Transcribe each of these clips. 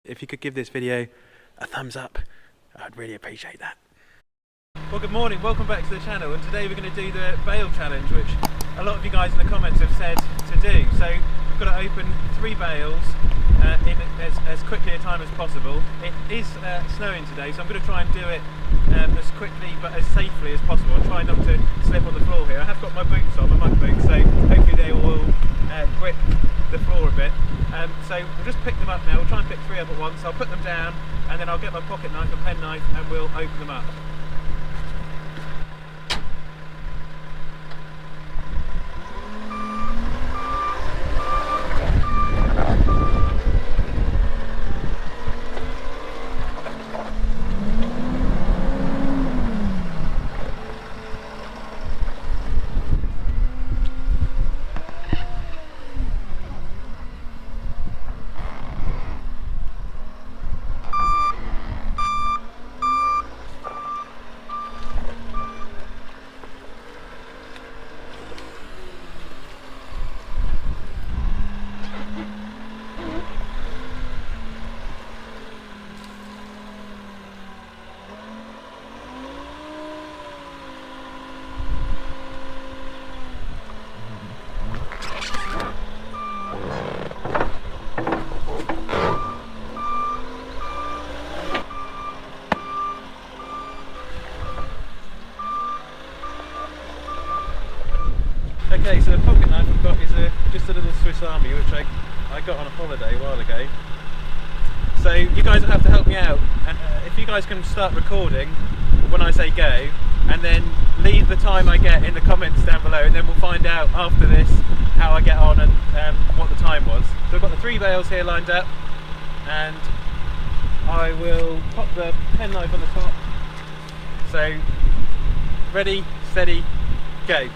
If you could give this video a thumbs up, I'd really appreciate that. Well, good morning, welcome back to the channel, and today we're going to do the bale challenge, which a lot of you guys in the comments have said to do. So we've got to open 3 bales in as quickly a time as possible. It is snowing today, so I'm going to try and do it as quickly but as safely as possible. I'll try not to slip on the floor here. I have got my boots on, my mud boots, so hopefully they will grip the floor a bit. So we'll just pick them up now. We'll try and pick 3 up at once. I'll put them down and then I'll get my pocket knife, a pen knife, and we'll open them up. Okay, so the pocket knife I've got is just a little Swiss Army, which I got on a holiday a while ago. So you guys will have to help me out, and if you guys can start recording when I say go, and then leave the time I get in the comments down below, and then we'll find out after this how I get on and what the time was. So I've got the 3 bales here lined up, and I will pop the pen knife on the top. So ready, steady, go.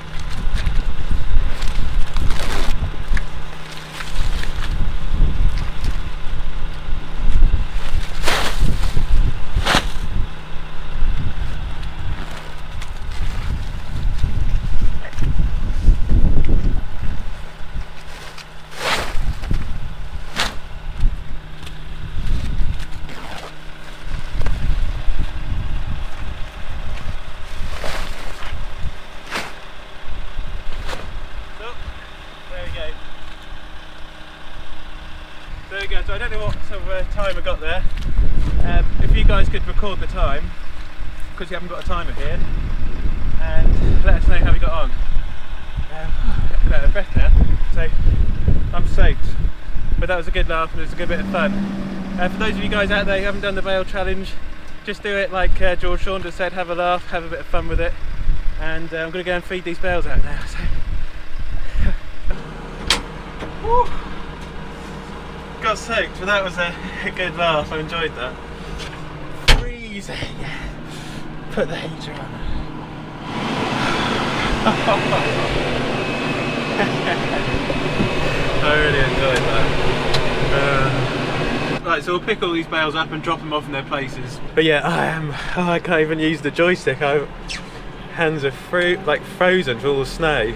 There we go, so I don't know what sort of time I got there. If you guys could record the time, because you haven't got a timer here, and let us know how we got on. I'm out of breath now, so I'm soaked. But that was a good laugh and it was a good bit of fun. For those of you guys out there who haven't done the bale challenge, just do it like George Saunders said, have a laugh, have a bit of fun with it. And I'm going to go and feed these bales out now. So. Woo. Got soaked, but that was a good laugh. I enjoyed that. Freezing. Put the heater on. I really enjoyed that. Right, so we'll pick all these bales up and drop them off in their places. But yeah, I can't even use the joystick. Hands are frozen for all the snow.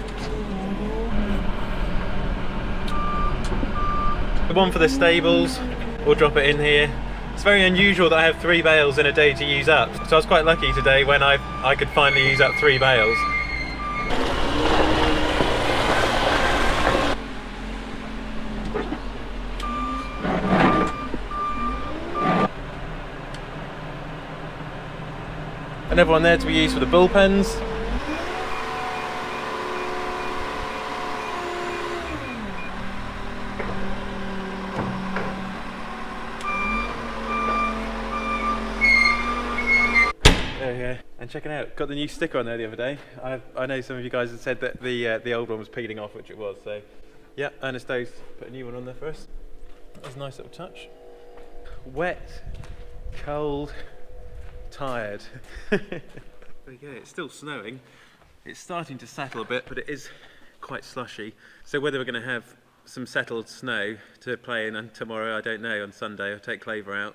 The one for the stables, we'll drop it in here. It's very unusual that I have 3 bales in a day to use up, so I was quite lucky today when I could finally use up 3 bales. Another one there to be used for the bullpens. And check it out, got the new sticker on there the other day. I know some of you guys had said that the old one was peeling off, which it was, so yeah, Ernest O's put a new one on there for us. That was a nice little touch. Wet, cold, tired. There you go, it's still snowing. It's starting to settle a bit, but it is quite slushy. So whether we're going to have some settled snow to play in tomorrow, I don't know. On Sunday I'll take Clover out.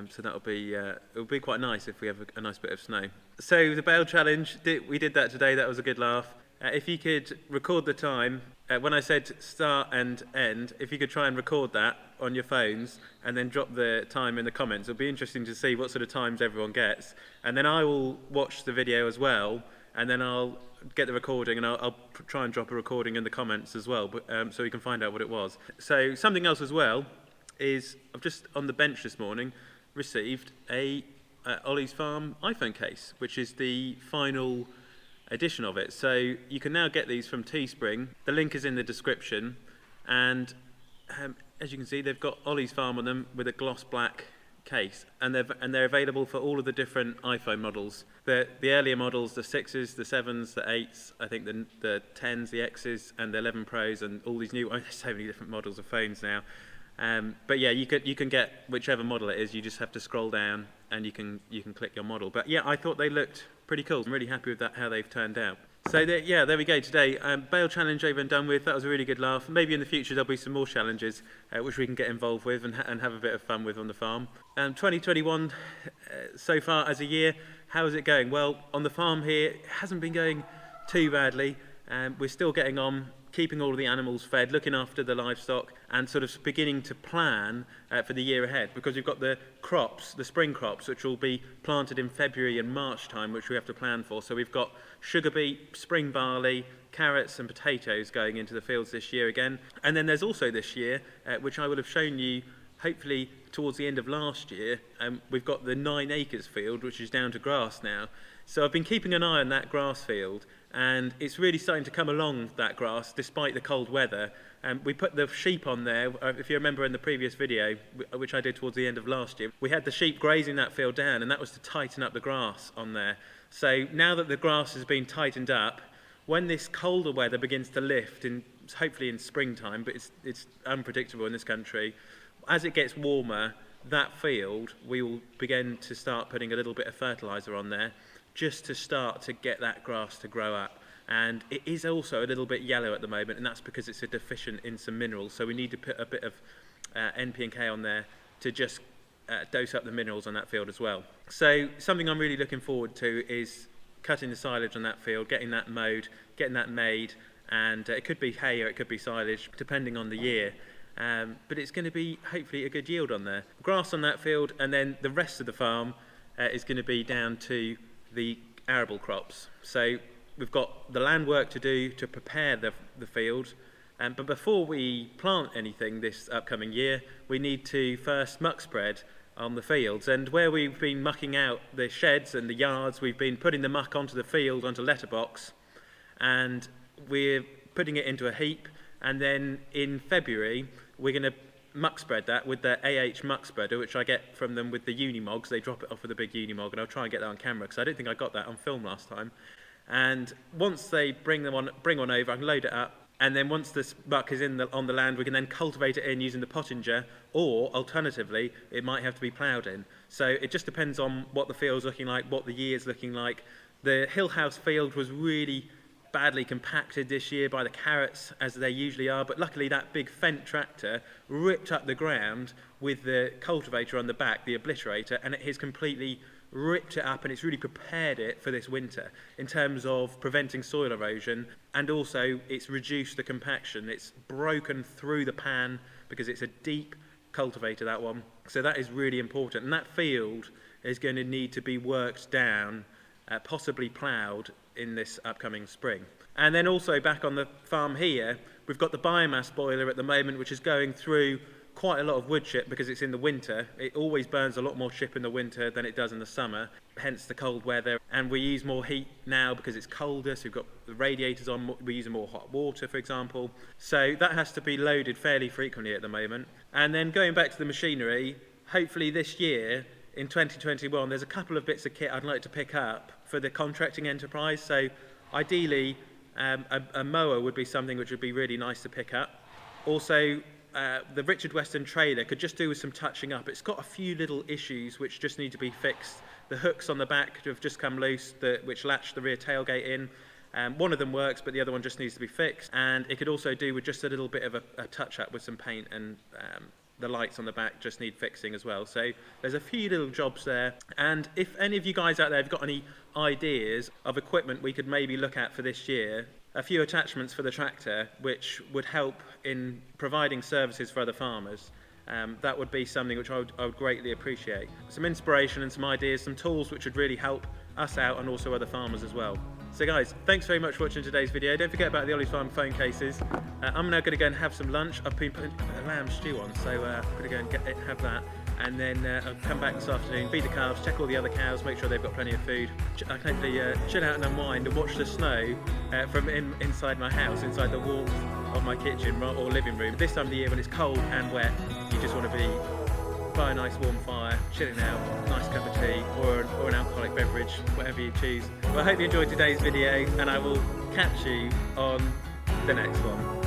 So that'll be it'll be quite nice if we have a nice bit of snow. So the bale challenge, we did that today. That was a good laugh. If you could record the time when I said start and end, if you could try and record that on your phones and then drop the time in the comments, it'll be interesting to see what sort of times everyone gets. And then I will watch the video as well, and then I'll get the recording, and I'll try and drop a recording in the comments as well, so you can find out what it was. So something else as well is I've just on the bench this morning received a Olly's Farm iPhone case, which is the final edition of it. So you can now get these from Teespring. The link is in the description, and as you can see, they've got Olly's Farm on them with a gloss black case, and they're available for all of the different iPhone models. The earlier models, the 6s, the 7s, the 8s, I think the 10s, the Xs, and the 11 Pros, and all these new. Oh, there's so many different models of phones now. But yeah, you can get whichever model it is. You just have to scroll down and you can click your model. But yeah, I thought they looked pretty cool. I'm really happy with that, how they've turned out. So yeah, there we go today. Bale challenge over and done with. That was a really good laugh. Maybe in the future there'll be some more challenges which we can get involved with and have a bit of fun with on the farm. 2021 so far as a year, how is it going? Well, on the farm here, it hasn't been going too badly. We're still getting on, keeping all of the animals fed, looking after the livestock, and sort of beginning to plan for the year ahead, because we've got the crops, the spring crops, which will be planted in February and March time, which we have to plan for. So we've got sugar beet, spring barley, carrots and potatoes going into the fields this year again. And then there's also this year, which I will have shown you hopefully towards the end of last year, we've got the 9 acres field, which is down to grass now. So I've been keeping an eye on that grass field, and it's really starting to come along, that grass, despite the cold weather. We put the sheep on there. If you remember in the previous video, which I did towards the end of last year, we had the sheep grazing that field down, and that was to tighten up the grass on there. So now that the grass has been tightened up, when this colder weather begins to lift, hopefully in springtime, but it's unpredictable in this country, as it gets warmer, that field, we will begin to start putting a little bit of fertiliser on there, just to start to get that grass to grow up. And it is also a little bit yellow at the moment, and that's because it's deficient in some minerals. So we need to put a bit of NP and K on there to just dose up the minerals on that field as well. So something I'm really looking forward to is cutting the silage on that field, getting that mowed, getting that made, and it could be hay or it could be silage, depending on the year. But it's going to be hopefully a good yield on there. Grass on that field, and then the rest of the farm is going to be down to the arable crops. So we've got the land work to do to prepare the field, but before we plant anything this upcoming year, we need to first muck spread on the fields. And where we've been mucking out the sheds and the yards, we've been putting the muck onto the field, onto letterbox, and we're putting it into a heap. And then in February, we're going to muck spread that with the muck spreader, which I get from them with the Unimogs. They drop it off with a big Unimog, and I'll try and get that on camera because I don't think I got that on film last time. And once they bring one over, I can load it up, and then once this muck is on the land, we can then cultivate it in using the pottinger, or alternatively, it might have to be ploughed in. So it just depends on what the field's looking like, what the year's looking like. The Hill House field was really badly compacted this year by the carrots, as they usually are, but luckily that big Fendt tractor ripped up the ground with the cultivator on the back, the obliterator, and it has completely ripped it up, and it's really prepared it for this winter in terms of preventing soil erosion, and also it's reduced the compaction. It's broken through the pan because it's a deep cultivator, that one, so that is really important. And that field is going to need to be worked down, possibly ploughed in this upcoming spring. And then also back on the farm here, we've got the biomass boiler at the moment, which is going through quite a lot of wood chip because it's in the winter. It always burns a lot more chip in the winter than it does in the summer, hence the cold weather. And we use more heat now because it's colder, so we've got the radiators on, we're using more hot water, for example. So that has to be loaded fairly frequently at the moment. And then going back to the machinery, hopefully this year, in 2021, there's a couple of bits of kit I'd like to pick up for the contracting enterprise. So ideally, a mower would be something which would be really nice to pick up. Also, the Richard Western trailer could just do with some touching up. It's got a few little issues which just need to be fixed. The hooks on the back have just come loose, which latch the rear tailgate in. One of them works, but the other one just needs to be fixed. And it could also do with just a little bit of a touch-up with some paint, and the lights on the back just need fixing as well. So there's a few little jobs there. And if any of you guys out there have got any ideas of equipment we could maybe look at for this year, a few attachments for the tractor which would help in providing services for other farmers, that would be something which I would greatly appreciate. Some inspiration and some ideas, some tools which would really help us out and also other farmers as well. So guys, thanks very much for watching today's video. Don't forget about the Olly's Farm phone cases. I'm now going to go and have some lunch. I've been putting a lamb stew on, so I'm going to go and have that. And then I'll come back this afternoon, feed the calves, check all the other cows, make sure they've got plenty of food. I can hopefully chill out and unwind and watch the snow from inside my house, inside the warmth of my kitchen or living room. This time of the year when it's cold and wet, you just want to be by a nice warm fire, chilling out, nice cup of tea or an alcoholic beverage, whatever you choose. Well, I hope you enjoyed today's video and I will catch you on the next one.